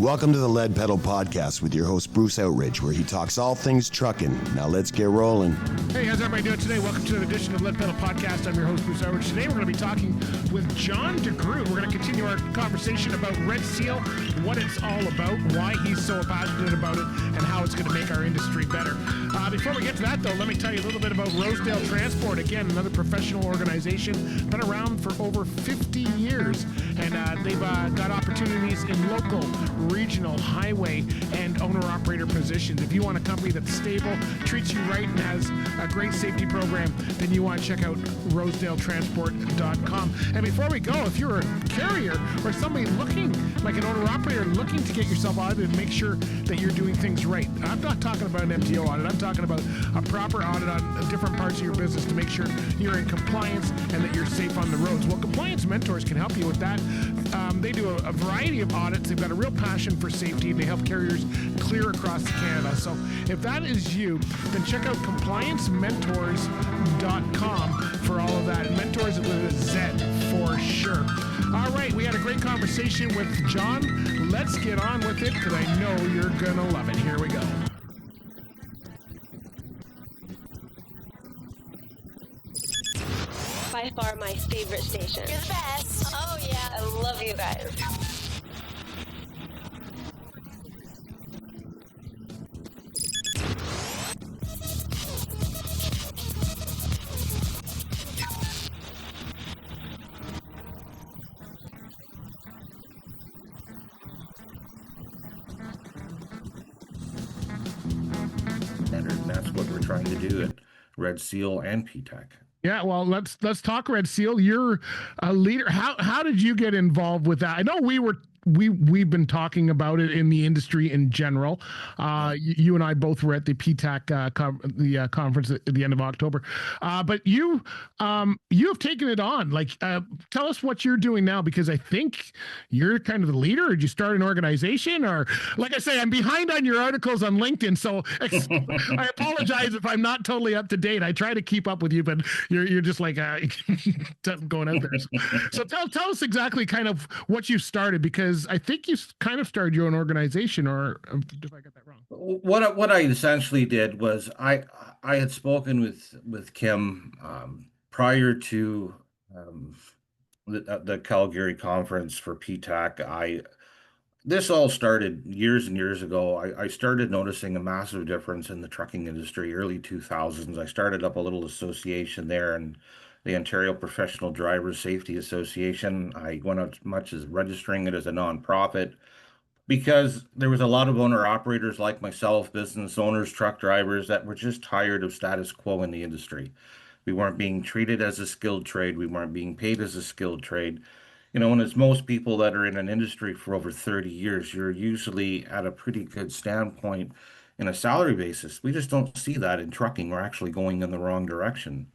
Welcome to the Lead Pedal Podcast with your host, Bruce Outridge, where he talks all things trucking. Now let's get rolling. Hey, how's everybody doing today? Welcome to an edition of Lead Pedal Podcast. I'm your host, Bruce Outridge. Today we're going to be talking with John DeGroot. We're going to continue our conversation about Red Seal, what it's all about, why he's so passionate about it, and how it's going to make our industry better. Before we get to that, though, let me tell you a little bit about Rosedale Transport. Again, another professional organization, been around for over 50 years, and they've got opportunities in local, regional, highway, and owner-operator positions. If you want a company that's stable, treats you right, and has a great safety program, then you want to check out rosedaletransport.com. And before we go, if you're a carrier or somebody looking, like an owner-operator, looking to get yourself audited and make sure that you're doing things right, I'm not talking about an MTO audit. I'm talking about a proper audit on different parts of your business to make sure you're in compliance and that you're safe on the roads. Well, Compliance Mentors can help you with that. They do a variety of audits. They've got a real passion for safety, and they help carriers clear across Canada. So if that is you, then check out compliancementors.com for all of that. Mentors with a Z for sure. All right, we had a great conversation with John. Let's get on with it, because I know you're going to love it. Here we go. By far my favorite station. You're the best. Oh, yeah. I love you guys. And that's what we're trying to do at Red Seal and PTAC. Yeah, well, let's talk Red Seal. You're a leader. How did you get involved with that? I know we've been talking about it in the industry in general. You and I both were at the PTAC conference at the end of October. But you have taken it on. Like, tell us what you're doing now, because I think you're kind of the leader. Or did you start an organization? Or, like I say, I'm behind on your articles on LinkedIn, so I apologize if I'm not totally up to date. I try to keep up with you, but you're just like going out there. So tell us exactly kind of what you started, because I think you kind of started your own organization, or if I got that wrong. What I essentially did was I had spoken with Kim prior to the Calgary conference for PTAC. This all started years and years ago. I started noticing a massive difference in the trucking industry, early 2000s. I started up a little association there, and the Ontario Professional Drivers Safety Association. I went out as much as registering it as a nonprofit, because there was a lot of owner-operators like myself, business owners, truck drivers, that were just tired of status quo in the industry. We weren't being treated as a skilled trade. We weren't being paid as a skilled trade. And as most people that are in an industry for over 30 years, you're usually at a pretty good standpoint in a salary basis. We just don't see that in trucking. We're actually going in the wrong direction.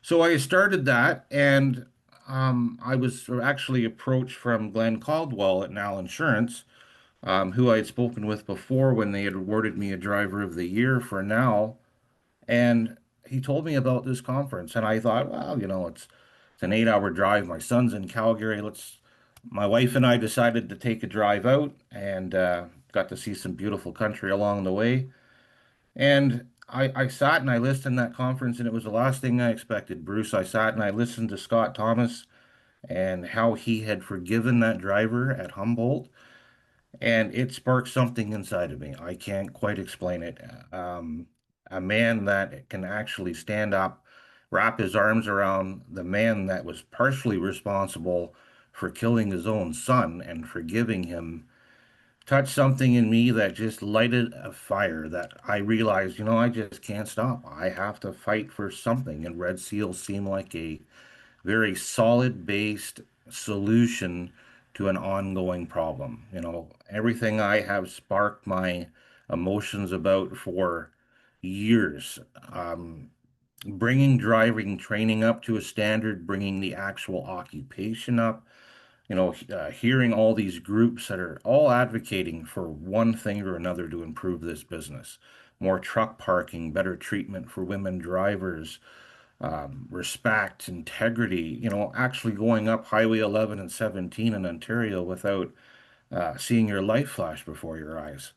So I started that, and I was actually approached from Glenn Caldwell at Now Insurance, who I had spoken with before when they had awarded me a Driver of the Year for Now. And he told me about this conference, and I thought, well, it's an 8-hour drive. My son's in Calgary. My wife and I decided to take a drive out, and got to see some beautiful country along the way. And I sat and I listened in that conference, and it was the last thing I expected, Bruce. I sat and I listened to Scott Thomas and how he had forgiven that driver at Humboldt, and it sparked something inside of me. I can't quite explain it. A man that can actually stand up, wrap his arms around the man that was partially responsible for killing his own son, and forgiving him, touched something in me that just lighted a fire, that I realized, I just can't stop. I have to fight for something. And Red Seal seemed like a very solid-based solution to an ongoing problem. Everything I have sparked my emotions about for years. Bringing driving training up to a standard, bringing the actual occupation up, hearing all these groups that are all advocating for one thing or another to improve this business. More truck parking, better treatment for women drivers, respect, integrity, actually going up Highway 11 and 17 in Ontario without seeing your life flash before your eyes.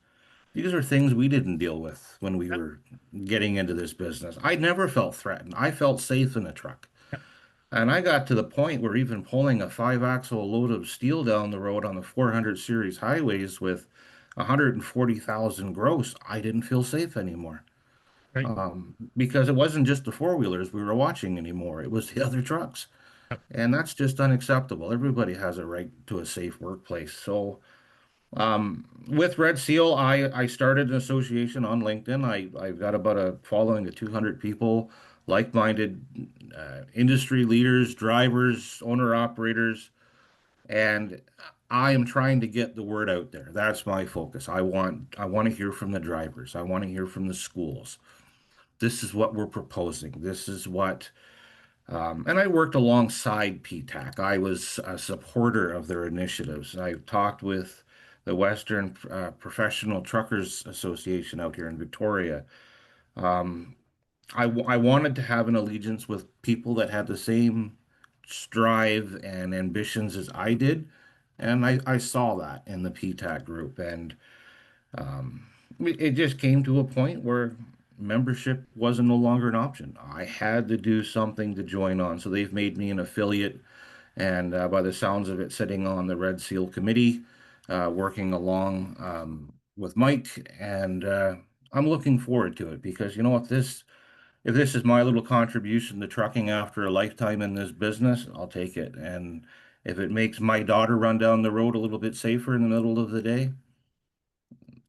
These are things we didn't deal with when we were getting into this business. I never felt threatened. I felt safe in a truck. And I got to the point where even pulling a 5 axle load of steel down the road on the 400 series highways with 140,000 gross, I didn't feel safe anymore. Right. Because it wasn't just the four wheelers we were watching anymore, it was the other trucks. And that's just unacceptable. Everybody has a right to a safe workplace. So, with Red Seal, I started an association on LinkedIn. I've got about a following of 200 people, like-minded industry leaders, drivers, owner-operators, and I am trying to get the word out there. That's my focus. I want to hear from the drivers. I want to hear from the schools. This is what we're proposing. This is what, and I worked alongside PTAC. I was a supporter of their initiatives. I've talked with the Western Professional Truckers Association out here in Victoria. I wanted to have an allegiance with people that had the same strive and ambitions as I did. And I saw that in the PTAC group. And it just came to a point where membership wasn't no longer an option. I had to do something to join on. So they've made me an affiliate. And by the sounds of it, sitting on the Red Seal committee, working along with Mike. And I'm looking forward to it because you know what, if this is my little contribution to trucking after a lifetime in this business, I'll take it. And if it makes my daughter run down the road a little bit safer in the middle of the day,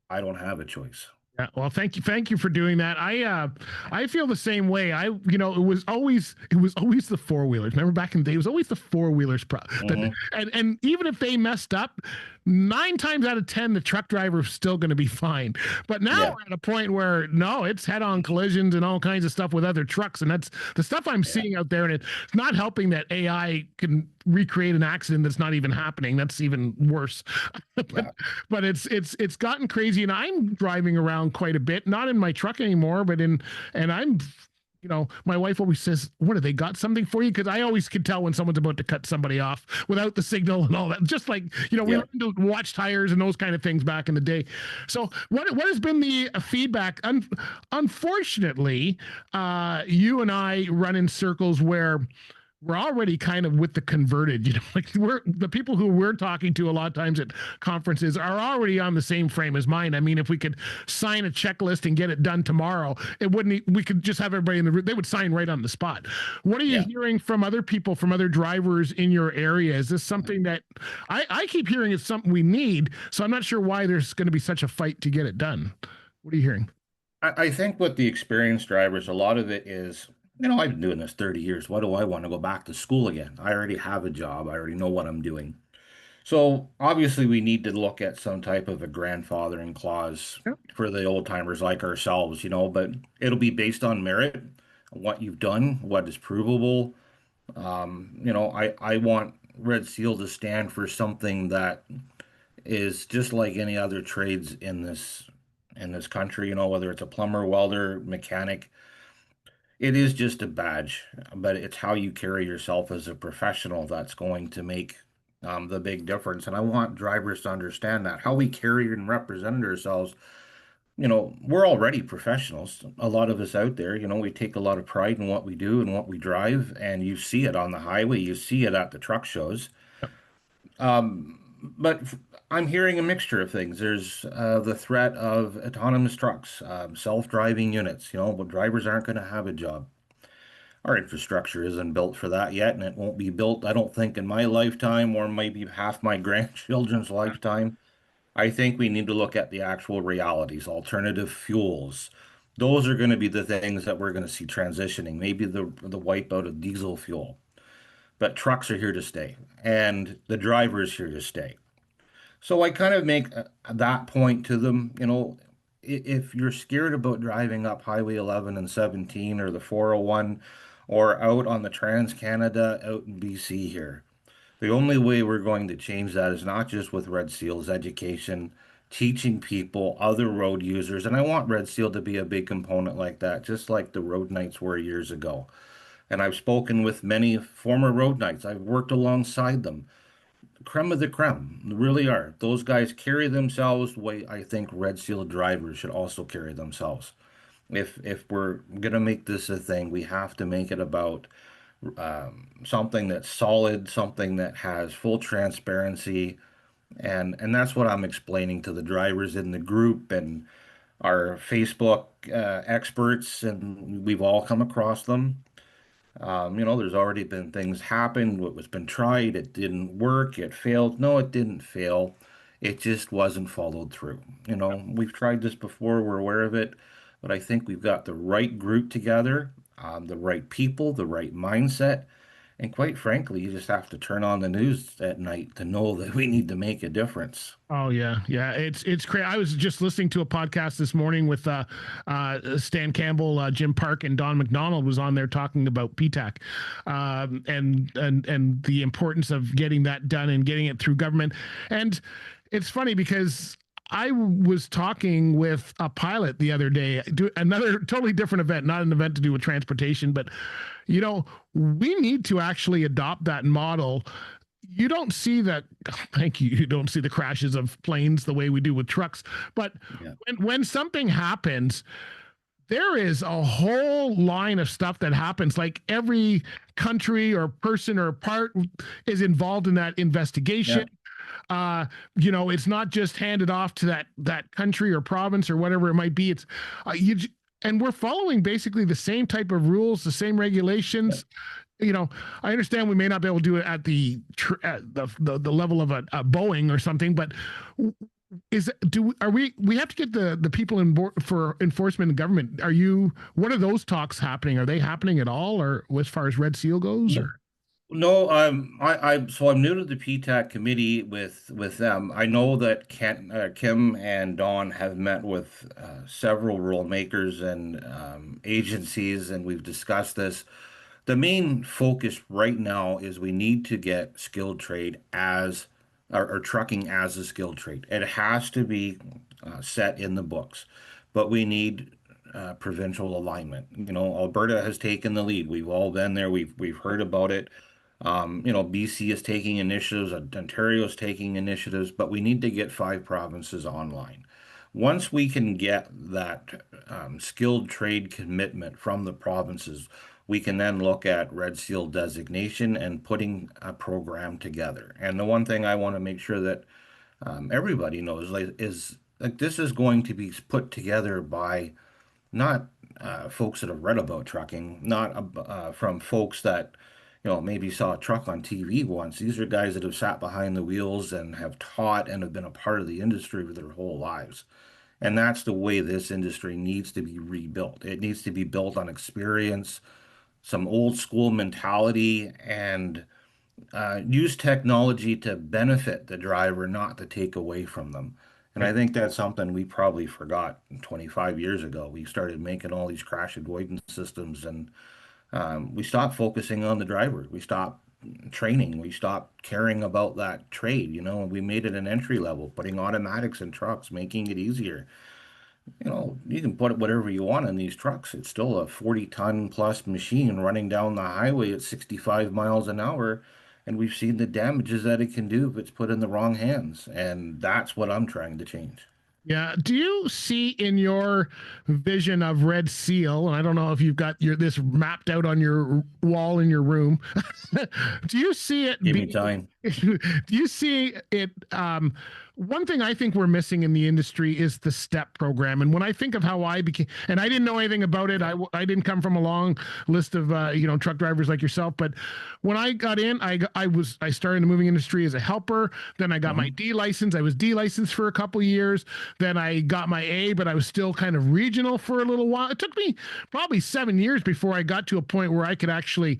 I don't have a choice. Yeah, well, thank you for doing that. I feel the same way. It was always the four wheelers. Remember back in the day, it was always the four wheelers. Mhm. And even if they messed up, 9 times out of 10, the truck driver is still going to be fine. But now Yeah, we're at a point where no, it's head-on collisions and all kinds of stuff with other trucks, and that's the stuff I'm yeah, seeing out there. And it's not helping that AI can recreate an accident that's not even happening. That's even worse. but yeah. but it's gotten crazy, and I'm driving around quite a bit, not in my truck anymore, but and I'm my wife always says, what have they got something for you? Because I always can tell when someone's about to cut somebody off without the signal and all that. Just like, we Yeah. learned to watch tires and those kind of things back in the day. So what has been the feedback? Unfortunately, you and I run in circles where we're already kind of with the converted, like we're the people who we're talking to a lot of times at conferences are already on the same frame as mine. I mean, if we could sign a checklist and get it done tomorrow, we could just have everybody in the room. They would sign right on the spot. What are you Yeah. hearing from other people, from other drivers in your area? Is this something that I keep hearing is something we need? So I'm not sure why there's going to be such a fight to get it done. What are you hearing? I think with the experienced drivers, a lot of it is, I've been doing this 30 years. Why do I want to go back to school again? I already have a job. I already know what I'm doing. So obviously, we need to look at some type of a grandfathering clause for the old timers like ourselves, but it'll be based on merit, what you've done, what is provable. I want Red Seal to stand for something that is just like any other trades in this country, whether it's a plumber, welder, mechanic. It is just a badge, but it's how you carry yourself as a professional that's going to make the big difference. And I want drivers to understand that how we carry and represent ourselves. We're already professionals. A lot of us out there, we take a lot of pride in what we do and what we drive, and you see it on the highway, you see it at the truck shows. But I'm hearing a mixture of things. There's the threat of autonomous trucks, self-driving units. But drivers aren't going to have a job. Our infrastructure isn't built for that yet, and it won't be built, I don't think, in my lifetime or maybe half my grandchildren's lifetime. I think we need to look at the actual realities, alternative fuels. Those are going to be the things that we're going to see transitioning. Maybe the wipeout of diesel fuel. But trucks are here to stay, and the driver is here to stay. So I kind of make that point to them, if you're scared about driving up Highway 11 and 17 or the 401 or out on the Trans-Canada out in BC here, the only way we're going to change that is not just with Red Seal's education, teaching people, other road users, and I want Red Seal to be a big component like that, just like the road nights were years ago. And I've spoken with many former road knights. I've worked alongside them. creme of the creme. They really are. Those guys carry themselves the way I think Red Seal drivers should also carry themselves. If we're gonna make this a thing, we have to make it about something that's solid, something that has full transparency, and that's what I'm explaining to the drivers in the group and our Facebook experts, and we've all come across them. There's already been things happen. What was been tried, it didn't work, it failed. No, it didn't fail. It just wasn't followed through. We've tried this before, we're aware of it, but I think we've got the right group together, the right people, the right mindset. And quite frankly, you just have to turn on the news at night to know that we need to make a difference. Oh yeah, yeah. It's crazy. I was just listening to a podcast this morning with Stan Campbell, Jim Park, and Don McDonald was on there talking about PTAC, and the importance of getting that done and getting it through government. And it's funny because I was talking with a pilot the other day, another totally different event, not an event to do with transportation, but we need to actually adopt that model. You don't see that. Thank you. You don't see the crashes of planes the way we do with trucks. But Yeah. when something happens, there is a whole line of stuff that happens. Like every country or person or part is involved in that investigation. It's not just handed off to that country or province or whatever it might be. It's and we're following basically the same type of rules, the same regulations. I understand we may not be able to do it at the level of a Boeing or something, but we have to get the people in board for enforcement and government? What are those talks happening? Are they happening at all, or as far as Red Seal goes? Or? No, I'm new to the PTAC committee with them. I know that Kim and Don have met with several rule makers and agencies, and we've discussed this. The main focus right now is we need to get skilled trade or trucking as a skilled trade. It has to be set in the books, but we need provincial alignment. Alberta has taken the lead. We've all been there. We've heard about it. BC is taking initiatives, Ontario is taking initiatives, but we need to get 5 provinces online. Once we can get that skilled trade commitment from the provinces, we can then look at Red Seal designation and putting a program together. And the one thing I want to make sure that everybody knows is this is going to be put together by not folks that have read about trucking, not from folks that maybe saw a truck on TV once. These are guys that have sat behind the wheels and have taught and have been a part of the industry for their whole lives. And that's the way this industry needs to be rebuilt. It needs to be built on experience, some old school mentality, and use technology to benefit the driver, not to take away from them. And I think that's something we probably forgot 25 years ago. We started making all these crash avoidance systems, and we stopped focusing on the driver. We stopped training. We stopped caring about that trade, and we made it an entry level, putting automatics in trucks, making it easier. You can put whatever you want in these trucks. It's still a 40-ton plus machine running down the highway at 65 miles an hour. And we've seen the damages that it can do if it's put in the wrong hands. And that's what I'm trying to change. Yeah. Do you see in your vision of Red Seal, and I don't know if you've got this mapped out on your wall in your room, do you see it? Give me time. Do you see it? One thing I think we're missing in the industry is the STEP program. And when I think of how I became, and I didn't know anything about it, I didn't come from a long list of truck drivers like yourself. But when I got in, I started in the moving industry as a helper. Then I got my D license. I was D licensed for a couple years. Then I got my A, but I was still kind of regional for a little while. It took me probably 7 years before I got to a point where I could actually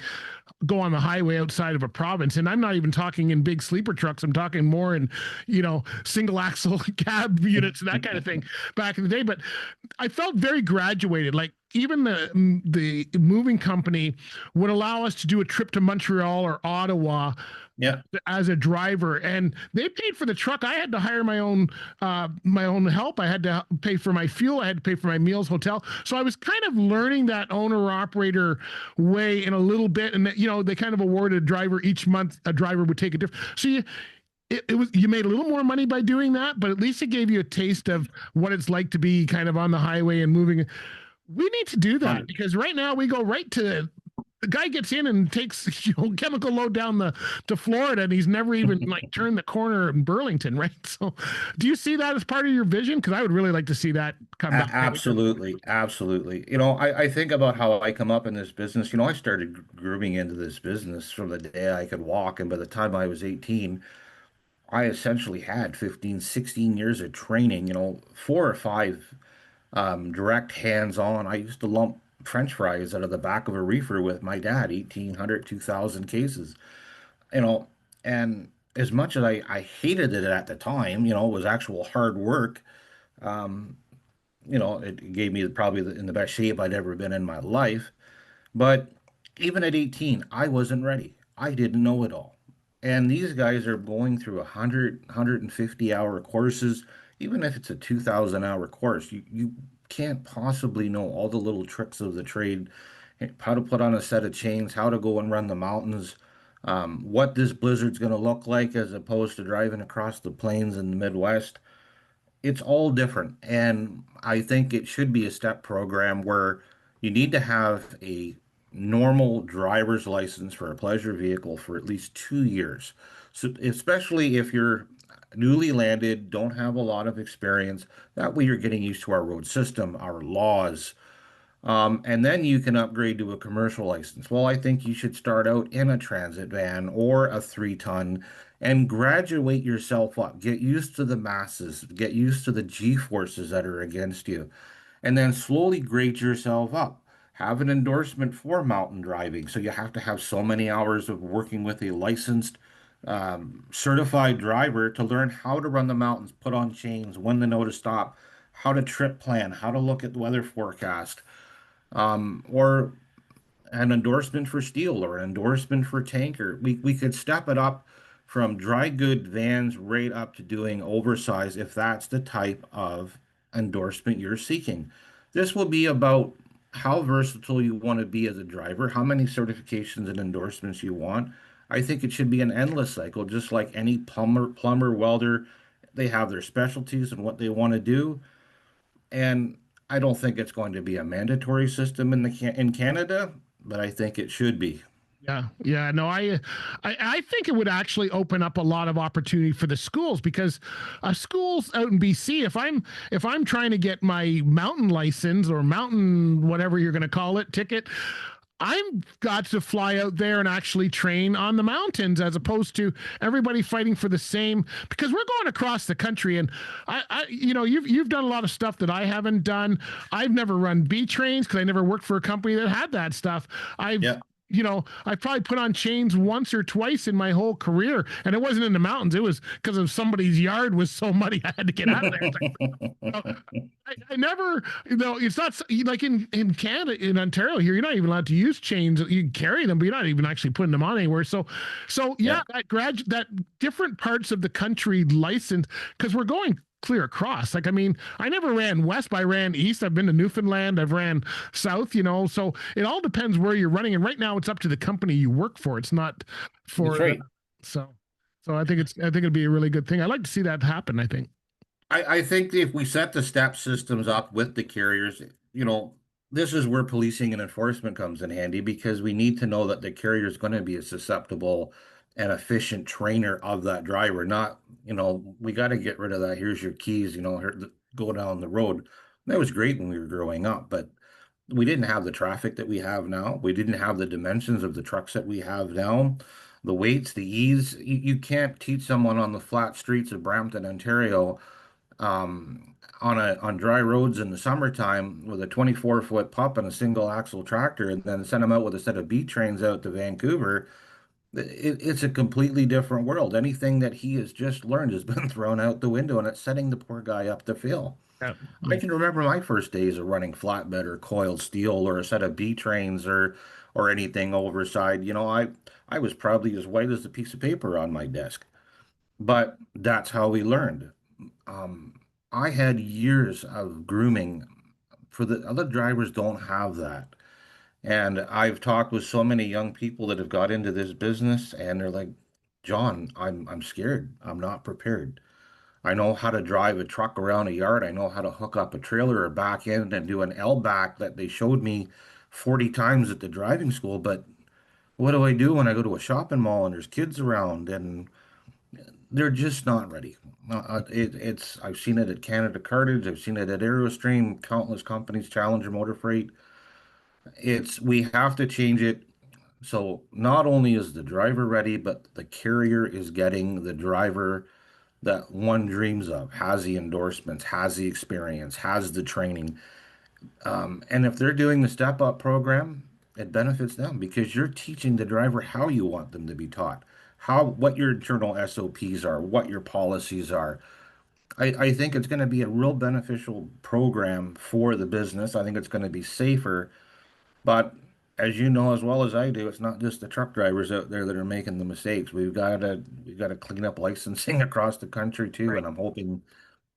go on the highway outside of a province. And I'm not even talking in big sleeper trucks. I'm talking more in, single axle cab units and that kind of thing back in the day. But I felt very graduated. Like even the moving company would allow us to do a trip to Montreal or Ottawa as a driver, and they paid for the truck. I had to hire my own help. I had to pay for my fuel. I had to pay for my meals, hotel. So I was kind of learning that owner operator way in a little bit. And they kind of awarded a driver each month. A driver would take a different. So it was, you made a little more money by doing that, but at least it gave you a taste of what it's like to be kind of on the highway and moving. We need to do that because right now we go right to the guy gets in and takes chemical load down to Florida, and he's never even like turned the corner in Burlington, right? So, do you see that as part of your vision? Because I would really like to see that come back. Absolutely, absolutely. I think about how I come up in this business. I started grooming into this business from the day I could walk, and by the time I was 18, I essentially had 15, 16 years of training, 4 or 5 direct hands-on. I used to lump French fries out of the back of a reefer with my dad, 1,800, 2,000 cases, you know, and as much as I hated it at the time, it was actual hard work. Um, it gave me probably in the best shape I'd ever been in my life. But even at 18, I wasn't ready. I didn't know it all. And these guys are going through 150-hour courses. Even if it's a 2,000-hour course, you can't possibly know all the little tricks of the trade, how to put on a set of chains, how to go and run the mountains, what this blizzard's going to look like as opposed to driving across the plains in the Midwest. It's all different. And I think it should be a step program where you need to have a normal driver's license for a pleasure vehicle for at least 2 years. So, especially if you're newly landed, don't have a lot of experience, that way you're getting used to our road system, our laws, and then you can upgrade to a commercial license. Well, I think you should start out in a transit van or a 3 ton and graduate yourself up. Get used to the masses, get used to the G forces that are against you, and then slowly grade yourself up. Have an endorsement for mountain driving. So you have to have so many hours of working with a licensed, certified driver to learn how to run the mountains, put on chains, when to know to stop, how to trip plan, how to look at the weather forecast, or an endorsement for steel or an endorsement for tanker. We could step it up from dry good vans right up to doing oversized if that's the type of endorsement you're seeking. This will be about how versatile you want to be as a driver, how many certifications and endorsements you want. I think it should be an endless cycle, just like any plumber, welder. They have their specialties and what they want to do. And I don't think it's going to be a mandatory system in Canada, but I think it should be. Yeah, yeah, no, I think it would actually open up a lot of opportunity for the schools because schools out in BC, if I'm trying to get my mountain license or mountain whatever you're going to call it ticket, I've got to fly out there and actually train on the mountains as opposed to everybody fighting for the same because we're going across the country and you've done a lot of stuff that I haven't done. I've never run B trains because I never worked for a company that had that stuff. Yeah. I probably put on chains once or twice in my whole career, and it wasn't in the mountains. It was because of somebody's yard was so muddy I had to get out of there. I never, it's not like in Canada, in Ontario here, you're not even allowed to use chains. You can carry them, but you're not even actually putting them on anywhere. So yeah. That different parts of the country license because we're going clear across. Like, I mean, I never ran west, but I ran east. I've been to Newfoundland. I've ran south, so it all depends where you're running. And right now it's up to the company you work for. It's not for, That's right. So I think it'd be a really good thing. I'd like to see that happen, I think. I think if we set the step systems up with the carriers, this is where policing and enforcement comes in handy because we need to know that the carrier is going to be a susceptible and efficient trainer of that driver. Not, we got to get rid of that. Here's your keys, go down the road. That was great when we were growing up, but we didn't have the traffic that we have now. We didn't have the dimensions of the trucks that we have now, the weights, the ease. You can't teach someone on the flat streets of Brampton, Ontario, on dry roads in the summertime with a 24-foot pup and a single axle tractor, and then send them out with a set of B trains out to Vancouver. It's a completely different world. Anything that he has just learned has been thrown out the window, and it's setting the poor guy up to fail. Yeah. I can remember my first days of running flatbed or coiled steel or a set of B trains or anything overside. I was probably as white as a piece of paper on my desk, but that's how we learned. I had years of grooming for the other drivers don't have that. And I've talked with so many young people that have got into this business and they're like, John, I'm scared. I'm not prepared. I know how to drive a truck around a yard. I know how to hook up a trailer or back end and do an L back that they showed me 40 times at the driving school. But what do I do when I go to a shopping mall and there's kids around and they're just not ready? It's I've seen it at Canada Cartage. I've seen it at Aerostream, countless companies, Challenger Motor Freight. We have to change it. So not only is the driver ready, but the carrier is getting the driver that one dreams of, has the endorsements, has the experience, has the training. And if they're doing the step up program, it benefits them because you're teaching the driver how you want them to be taught, what your internal SOPs are, what your policies are. I think it's going to be a real beneficial program for the business. I think it's going to be safer, but as you know as well as I do, it's not just the truck drivers out there that are making the mistakes. We've got to clean up licensing across the country too, Right. and I'm hoping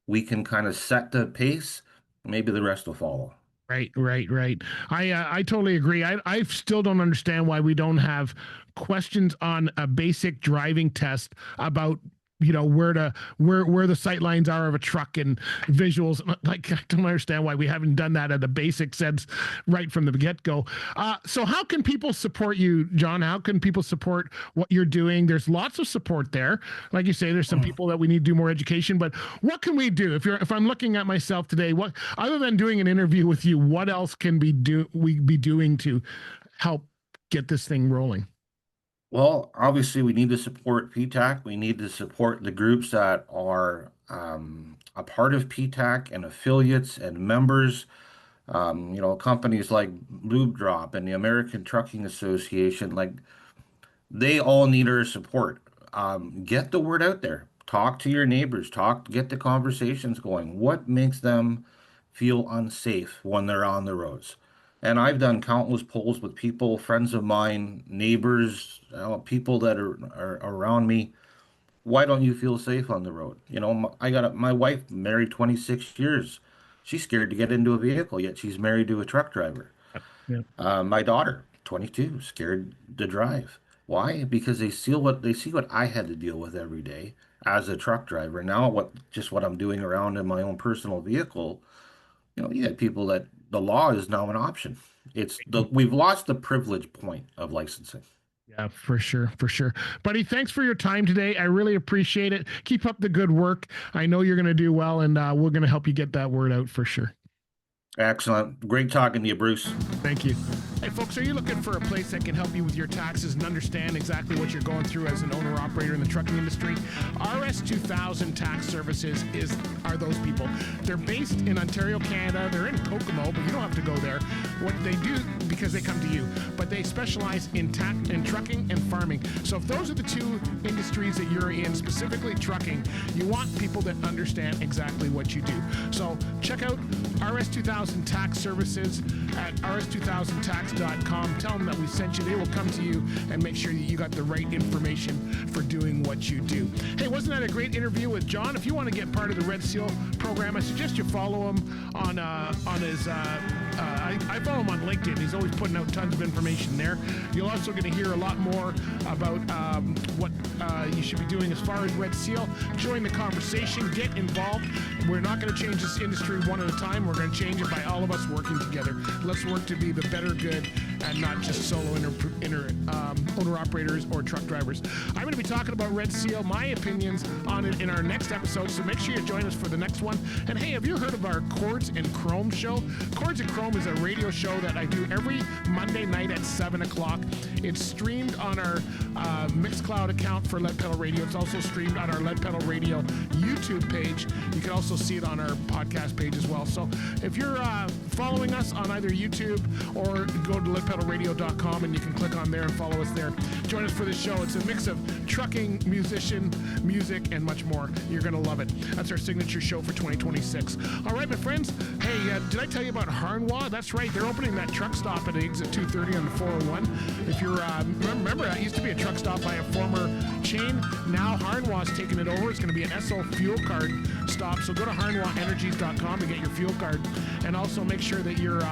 we can kind of set the pace. Maybe the rest will follow. Right. I totally agree. I still don't understand why we don't have questions on a basic driving test about where the sight lines are of a truck and visuals. Like, I don't understand why we haven't done that at a basic sense right from the get-go. So how can people support you, John? How can people support what you're doing? There's lots of support there. Like you say, there's some people that we need to do more education, but what can we do? If I'm looking at myself today, what other than doing an interview with you, what else can we be doing to help get this thing rolling? Well, obviously, we need to support PTAC. We need to support the groups that are a part of PTAC and affiliates and members. Companies like Lube Drop and the American Trucking Association, like they all need our support. Get the word out there. Talk to your neighbors. Get the conversations going. What makes them feel unsafe when they're on the roads? And I've done countless polls with people, friends of mine, neighbors, people that are around me. Why don't you feel safe on the road? My wife married 26 years. She's scared to get into a vehicle, yet she's married to a truck driver. Yeah. My daughter, 22, scared to drive. Why? Because they see what I had to deal with every day as a truck driver. Now what I'm doing around in my own personal vehicle, you had people that the law is now an option. We've lost the privilege point of licensing. Yeah, for sure. Buddy, thanks for your time today. I really appreciate it. Keep up the good work. I know you're going to do well, and we're going to help you get that word out for sure. Excellent. Great talking to you, Bruce. Thank you. Hey, folks, are you looking for a place that can help you with your taxes and understand exactly what you're going through as an owner-operator in the trucking industry? RS2000 Tax Services are those people. They're based in Ontario, Canada. They're in Kokomo, but you don't have to go there. What they do, because they come to you, but they specialize in trucking and farming. So if those are the two industries that you're in, specifically trucking, you want people that understand exactly what you do. So check out RS2000 Tax Services at rs2000tax.com. Tell them that we sent you. They will come to you and make sure that you got the right information for doing what you do. Hey, wasn't that a great interview with John? If you want to get part of the Red Seal program, I suggest you follow him on his I follow him on LinkedIn. He's always putting out tons of information there. You're also going to hear a lot more about what you should be doing as far as Red Seal. Join the conversation. Get involved. We're not going to change this industry one at a time. We're going to change it by all of us working together. Let's work to be the better good and not just solo owner-operators or truck drivers. I'm going to be talking about Red Seal, my opinions on it in our next episode, so make sure you join us for the next one. And hey, have you heard of our Chords and Chrome show? Chords and Chrome is a radio show that I do every Monday night at 7 o'clock. It's streamed on our Mixcloud account for Lead Pedal Radio. It's also streamed on our Lead Pedal Radio YouTube page. You can also see it on our podcast page as well. So if you're following us on either YouTube or go to leadpedalradio.com and you can click on there and follow us there. Join us for this show. It's a mix of trucking, musician, music, and much more. You're going to love it. That's our signature show for 2026. All right, my friends. Hey, did I tell you about Harnwa? That's right. They're opening that truck stop at exit 230 on the 401. If you're, remember, that used to be a truck stop by a former chain. Now Harnwa's taking it over. It's going to be an SO fuel card stop. So go to harnwaenergies.com to get your fuel card. And also make sure that you're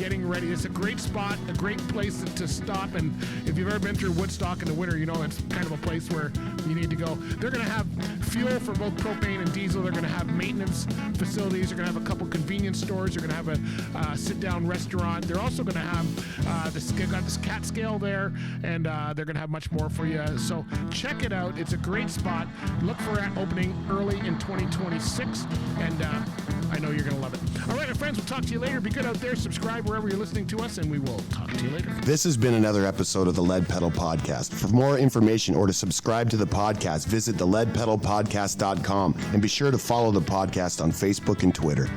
getting ready. It's a great spot, a great place to stop. And if you've ever been through Woodstock in the winter, you know it's kind of a place where you need to go. They're going to have fuel for both propane and diesel. They're going to have maintenance facilities. They're going to have a couple convenience stores. They're going to have a sit-down restaurant. They're also going to have got this cat scale there, and they're going to have much more for you. So check it out. It's a great spot. Look for it opening early in 2026, and I know you're going to love it. All right, my friends, we'll talk to you later. Be good out there. Subscribe wherever you're listening to us, and we will talk to you later. This has been another episode of the Lead Pedal Podcast. For more information or to subscribe to the podcast, visit theleadpedalpodcast.com and be sure to follow the podcast on Facebook and Twitter.